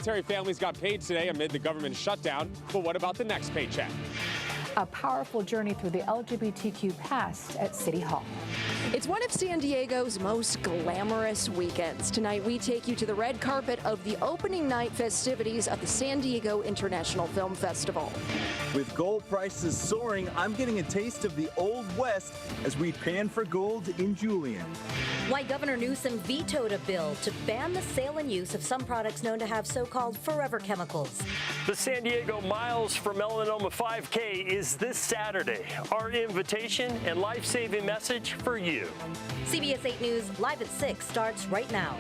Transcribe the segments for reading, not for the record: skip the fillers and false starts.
Military families got paid today amid the government shutdown, but what about the next paycheck? A powerful journey through the LGBTQ past at City Hall. It's one of San Diego's most glamorous weekends. Tonight, we take you to the red carpet of the opening night festivities of the San Diego International Film Festival. With gold prices soaring, I'm getting a taste of the Old West as we pan for gold in Julian. Why Governor Newsom vetoed a bill to ban the sale and use of some products known to have so-called forever chemicals. The San Diego Miles for Melanoma 5K is this Saturday. Our invitation and life-saving message for you. CBS 8 News Live at 6 starts right now.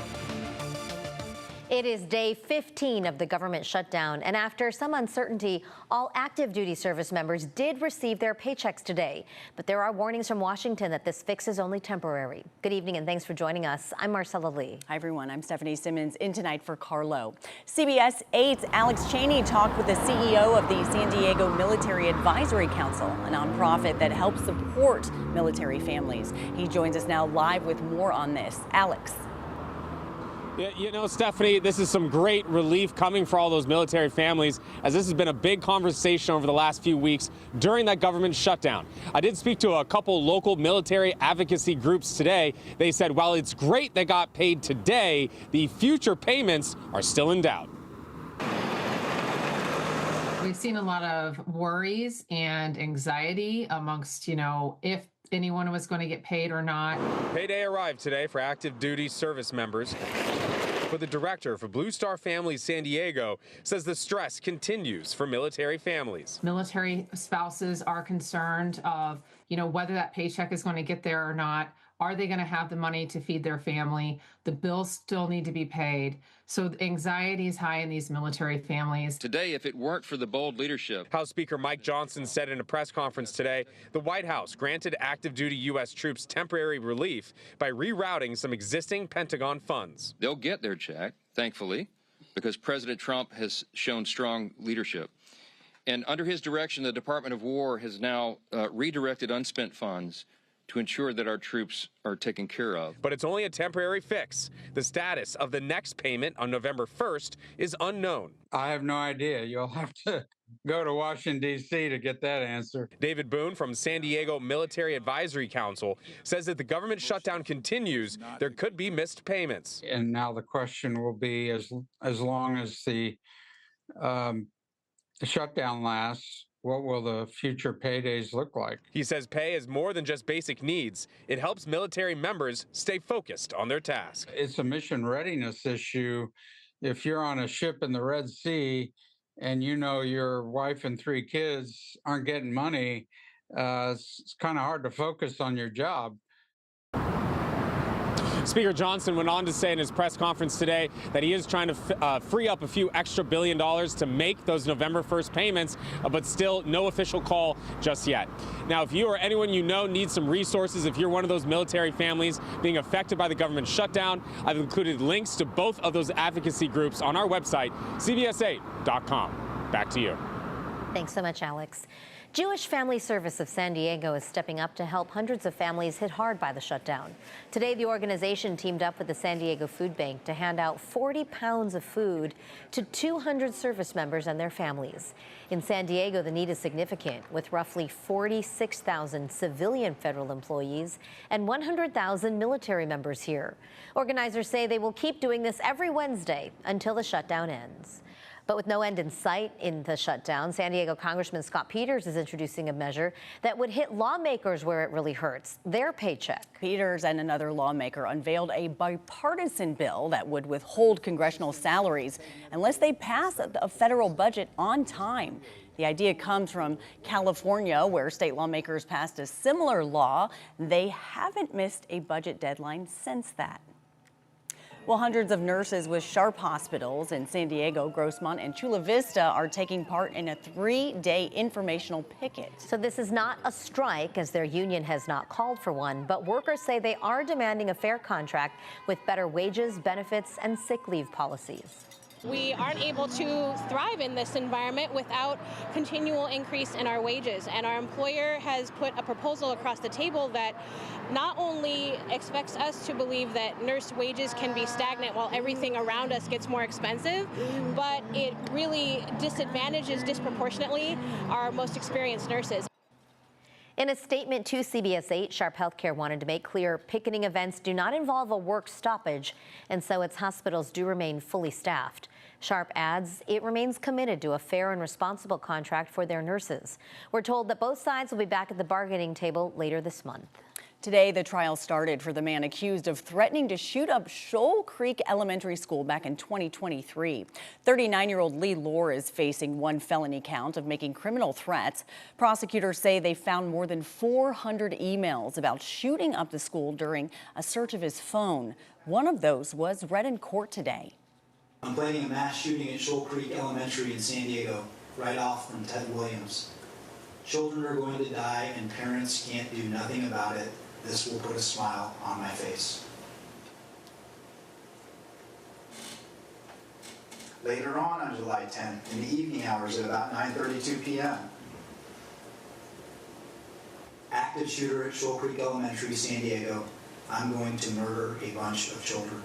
It is day 15 of the government shutdown, and after some uncertainty, all active duty service members did receive their paychecks today. But there are warnings from Washington that this fix is only temporary. Good evening and thanks for joining us. I'm Marcella Lee. Hi everyone, I'm Stephanie Simmons in tonight for Carlo. CBS 8's Alex Cheney talked with the CEO of the San Diego Military Advisory Council, a nonprofit that helps support military families. He joins us now live with more on this. Alex. Yeah, you know, Stephanie, this is some great relief coming for all those military families, as this has been a big conversation over the last few weeks during that government shutdown. I did speak to a couple local military advocacy groups today. They said while it's great they got paid today, the future payments are still in doubt. We've seen a lot of worries and anxiety amongst, if anyone was going to get paid or not. Payday arrived today for active duty service members. But the director for Blue Star Families San Diego says the stress continues for military families. Military spouses are concerned of, whether that paycheck is going to get there or not. Are they going to have the money to feed their family? The bills still need to be paid. So the anxiety is high in these military families. Today, if it weren't for the bold leadership. House Speaker Mike Johnson said in a press conference today, the White House granted active duty U.S. troops temporary relief by rerouting some existing Pentagon funds. They'll get their check, thankfully, because President Trump has shown strong leadership. And under his direction, the Department of War has now redirected unspent funds to ensure that our troops are taken care of. But it's only a temporary fix. The status of the next payment on November 1st is unknown. I have no idea. You'll have to go to Washington, D.C. to get that answer. David Boone from San Diego Military Advisory Council says that the government shutdown continues, there could be missed payments. And now the question will be, as long as the shutdown lasts, what will the future paydays look like? He says pay is more than just basic needs. It helps military members stay focused on their task. It's a mission readiness issue. If you're on a ship in the Red Sea and your wife and 3 kids aren't getting money, it's kind of hard to focus on your job. Speaker Johnson went on to say in his press conference today that he is trying to free up a few extra $1 billion to make those November 1st payments, but still no official call just yet. Now, if you or anyone you know needs some resources, if you're one of those military families being affected by the government shutdown, I've included links to both of those advocacy groups on our website, cbs8.com. Back to you. Thanks so much, Alex. Jewish Family Service of San Diego is stepping up to help hundreds of families hit hard by the shutdown. Today, the organization teamed up with the San Diego Food Bank to hand out 40 pounds of food to 200 service members and their families. In San Diego, the need is significant, with roughly 46,000 civilian federal employees and 100,000 military members here. Organizers say they will keep doing this every Wednesday until the shutdown ends. But with no end in sight in the shutdown, San Diego Congressman Scott Peters is introducing a measure that would hit lawmakers where it really hurts, their paycheck. Peters and another lawmaker unveiled a bipartisan bill that would withhold congressional salaries unless they pass a federal budget on time. The idea comes from California, where state lawmakers passed a similar law. They haven't missed a budget deadline since that. Well, hundreds of nurses with Sharp hospitals in San Diego, Grossmont, and Chula Vista are taking part in a 3-day informational picket. So this is not a strike, as their union has not called for one, but workers say they are demanding a fair contract with better wages, benefits, and sick leave policies. We aren't able to thrive in this environment without continual increase in our wages. And our employer has put a proposal across the table that not only expects us to believe that nurse wages can be stagnant while everything around us gets more expensive, but it really disadvantages disproportionately our most experienced nurses. In a statement to CBS 8, Sharp Healthcare wanted to make clear picketing events do not involve a work stoppage, and so its hospitals do remain fully staffed. Sharp adds it remains committed to a fair and responsible contract for their nurses. We're told that both sides will be back at the bargaining table later this month. Today, the trial started for the man accused of threatening to shoot up Shoal Creek Elementary School back in 2023. 39-year-old Lee Lohr is facing one felony count of making criminal threats. Prosecutors say they found more than 400 emails about shooting up the school during a search of his phone. One of those was read in court today. I'm planning a mass shooting at Shoal Creek Elementary in San Diego, right off from Ted Williams. Children are going to die and parents can't do nothing about it. This will put a smile on my face. Later on July 10th, in the evening hours at about 9:32 p.m., active shooter at Shoal Creek Elementary, San Diego. I'm going to murder a bunch of children.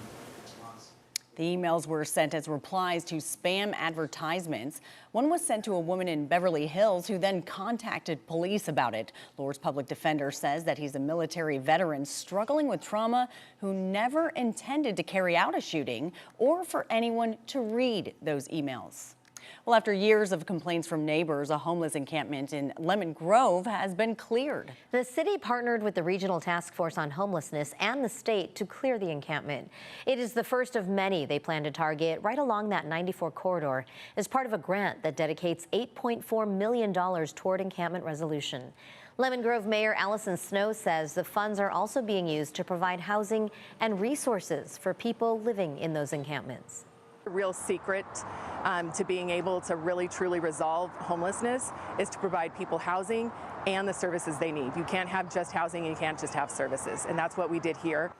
The emails were sent as replies to spam advertisements. One was sent to a woman in Beverly Hills who then contacted police about it. Lohr's public defender says that he's a military veteran struggling with trauma who never intended to carry out a shooting or for anyone to read those emails. Well, after years of complaints from neighbors, a homeless encampment in Lemon Grove has been cleared. The city partnered with the Regional Task Force on Homelessness and the state to clear the encampment. It is the first of many they plan to target right along that 94 corridor as part of a grant that dedicates $8.4 million toward encampment resolution. Lemon Grove Mayor Allison Snow says the funds are also being used to provide housing and resources for people living in those encampments. The real secret to being able to really truly resolve homelessness is to provide people housing and the services they need. You can't have just housing and you can't just have services, and that's what we did here.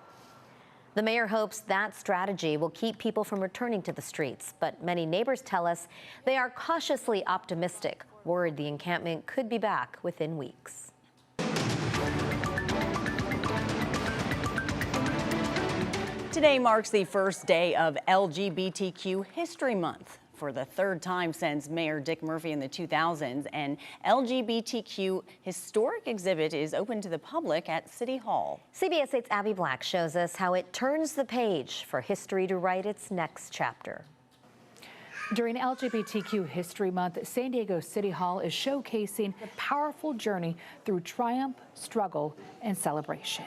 The mayor hopes that strategy will keep people from returning to the streets, but many neighbors tell us they are cautiously optimistic, worried the encampment could be back within weeks. Today marks the first day of LGBTQ History Month. For the third time since Mayor Dick Murphy in the 2000s, an LGBTQ historic exhibit is open to the public at City Hall. CBS 8's Abby Black shows us how it turns the page for history to write its next chapter. During LGBTQ History Month, San Diego City Hall is showcasing the powerful journey through triumph, struggle, and celebration.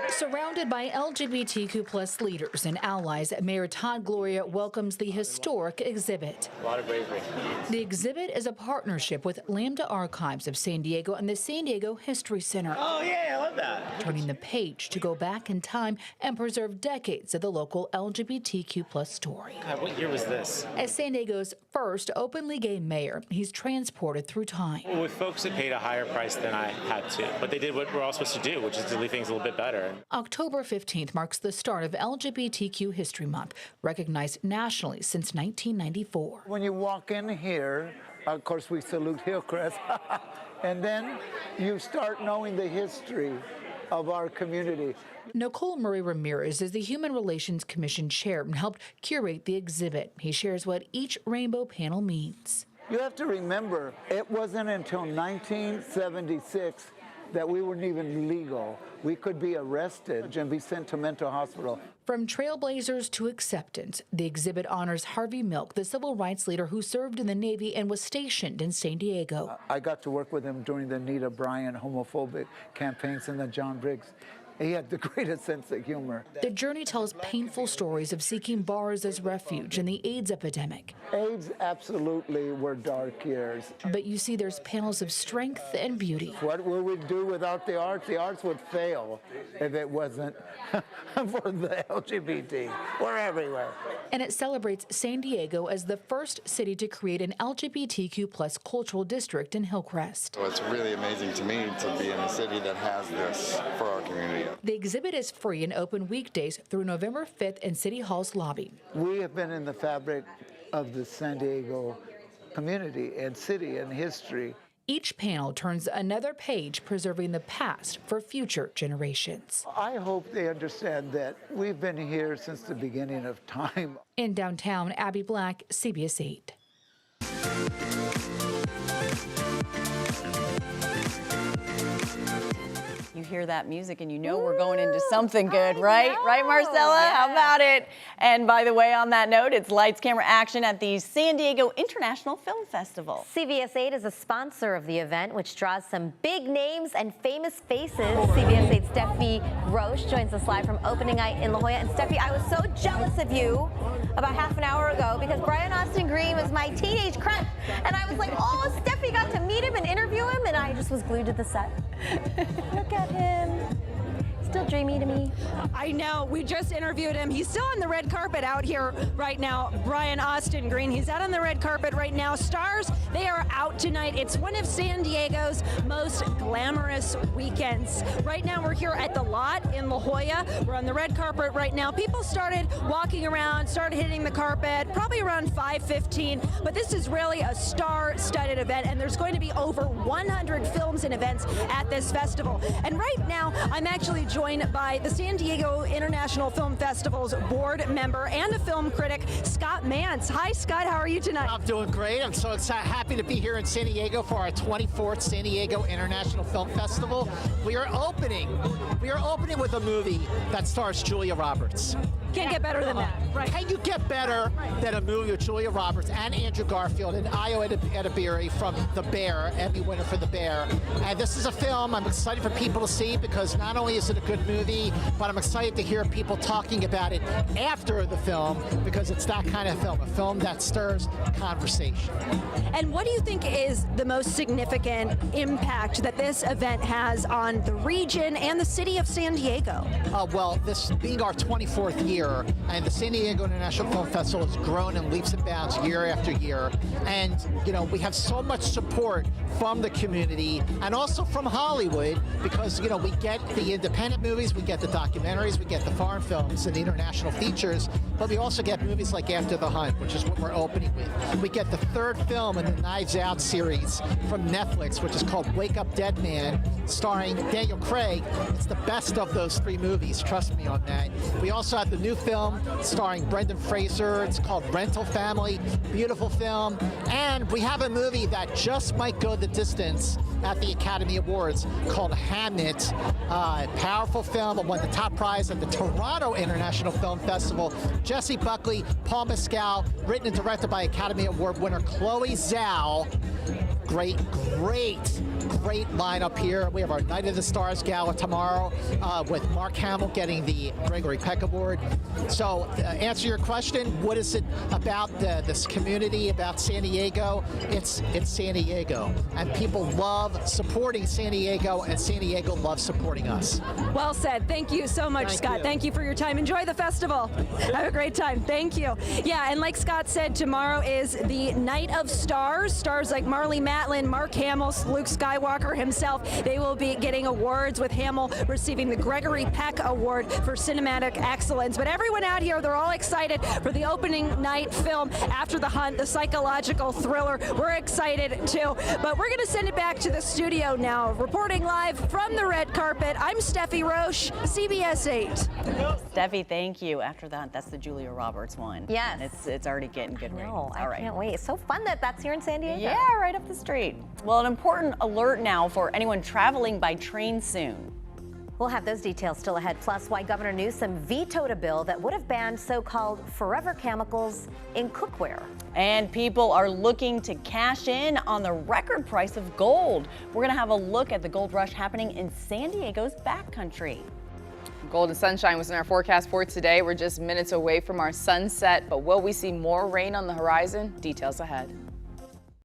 Surrounded by LGBTQ+ leaders and allies, Mayor Todd Gloria welcomes the historic exhibit. A lot of bravery. The exhibit is a partnership with Lambda Archives of San Diego and the San Diego History Center. Oh yeah, I love that. Turning the page to go back in time and preserve decades of the local LGBTQ+ story. God, what year was this? As San Diego's first openly gay mayor, he's transported through time. With folks that paid a higher price than I had to, but they did what we're all supposed to do, which is to leave things a little bit better. October 15th marks the start of LGBTQ History Month, recognized nationally since 1994. When you walk in here, of course we salute Hillcrest, and then you start knowing the history of our community. Nicole Murray Ramirez is the Human Relations Commission chair and helped curate the exhibit. He shares what each rainbow panel means. You have to remember, it wasn't until 1976 that we weren't even legal. We could be arrested and be sent to mental hospital. From trailblazers to acceptance, the exhibit honors Harvey Milk, the civil rights leader who served in the Navy and was stationed in San Diego. I got to work with him during the Nita Bryan homophobic campaigns and the John Briggs. He had the greatest sense of humor. The journey tells painful stories of seeking bars as refuge in the AIDS epidemic. AIDS absolutely were dark years. But you see there's panels of strength and beauty. What would we do without the arts? The arts would fail if it wasn't for the LGBT. We're everywhere. And it celebrates San Diego as the first city to create an LGBTQ+ cultural district in Hillcrest. So it's really amazing to me to be in a city that has this for our community. The exhibit is free and open weekdays through November 5th in City Hall's lobby. We have been in the fabric of the San Diego community and city and history. Each panel turns another page, preserving the past for future generations. I hope they understand that we've been here since the beginning of time. In downtown, Abby Black, CBS 8. You hear that music and you know we're going into something good, right? Right, Marcella? Yeah. How about it? And by the way, on that note, it's lights, camera, action at the San Diego International Film Festival. CBS 8 is a sponsor of the event, which draws some big names and famous faces. CBS 8's Steffi Roche joins us live from opening night in La Jolla. And Steffi, I was so jealous of you about half an hour ago because Brian Austin Green was my teenage crush. And I was like, oh, Steffi got to meet him and interview him, and I just was glued to the set. Look at him. Still dreamy to me. I know. We just interviewed him. He's still on the red carpet out here right now. Brian Austin Green. He's out on the red carpet right now. Stars, they are out tonight. It's one of San Diego's most glamorous weekends. Right now we're here at the Lot in La Jolla. We're on the red carpet right now. People started walking around, started hitting the carpet probably around 5:15. But this is really a star-studded event, and there's going to be over 100 films and events at this festival. And right now I'm actually joined by the San Diego International Film Festival's board member and a film critic, Scott Mance. Hi, Scott. How are you tonight? I'm doing great. I'm so happy to be here in San Diego for our 24th San Diego International Film Festival. We are opening with a movie that stars Julia Roberts. Can't get better than that. Right. Can you get better than a movie with Julia Roberts and Andrew Garfield and Ayo Edebiri from The Bear, Emmy winner for The Bear? And this is a film I'm excited for people to see because not only is it a good movie, but I'm excited to hear people talking about it after the film because it's that kind of film, a film that stirs conversation. And what do you think is the most significant impact that this event has on the region and the city of San Diego? Well, this being our 24th year, and the San Diego International Film Festival has grown in leaps and bounds year after year. And, you know, we have so much support from the community and also from Hollywood because, you know, we get the independent movies, we get the documentaries, we get the foreign films and the international features, but we also get movies like After the Hunt, which is what we're opening with. We get the third film in the Knives Out series from Netflix, which is called Wake Up Dead Man, starring Daniel Craig. It's the best of those three movies, trust me on that. We also have the new film starring Brendan Fraser. It's called Rental Family. Beautiful film. And we have a movie that just might go the distance at the Academy Awards called Hamnet. Powerful film. It won the top prize at the Toronto International Film Festival. Jesse Buckley, Paul Mescal, written and directed by Academy Award winner Chloe Zhao. Great lineup here. We have our Night of the Stars Gala tomorrow with Mark Hamill getting the Gregory Peck Award. So answer your question, what is it about this community, about San Diego? It's San Diego. And people love supporting San Diego, and San Diego loves supporting us. Well said. Thank you so much, Scott. Thank you for your time. Enjoy the festival. Have a great time. Thank you. Yeah, and like Scott said, tomorrow is the Night of Stars. Stars like Marlee Matlin, Mark Hamill, Luke Skywalker himself. They will be getting awards, with Hamill receiving the Gregory Peck Award for Cinematic Excellence. But everyone out here, they're all excited for the opening night film, After the Hunt, the psychological thriller. We're excited too. But we're going to send it back to the studio now. Reporting live from the red carpet, I'm Steffi Roche, CBS 8. Steffi, thank you. After that, that's the Julia Roberts one. Yes. And it's already getting good ratings. All right. Can't wait. It's so fun that that's here in San Diego. Yeah, right up the street. Well, an important alert now for anyone traveling by train soon. We'll have those details still ahead, plus why Governor Newsom vetoed a bill that would have banned so-called forever chemicals in cookware. And people are looking to cash in on the record price of gold. We're going to have a look at the gold rush happening in San Diego's backcountry. Golden sunshine was in our forecast for today. We're just minutes away from our sunset, but will we see more rain on the horizon? Details ahead.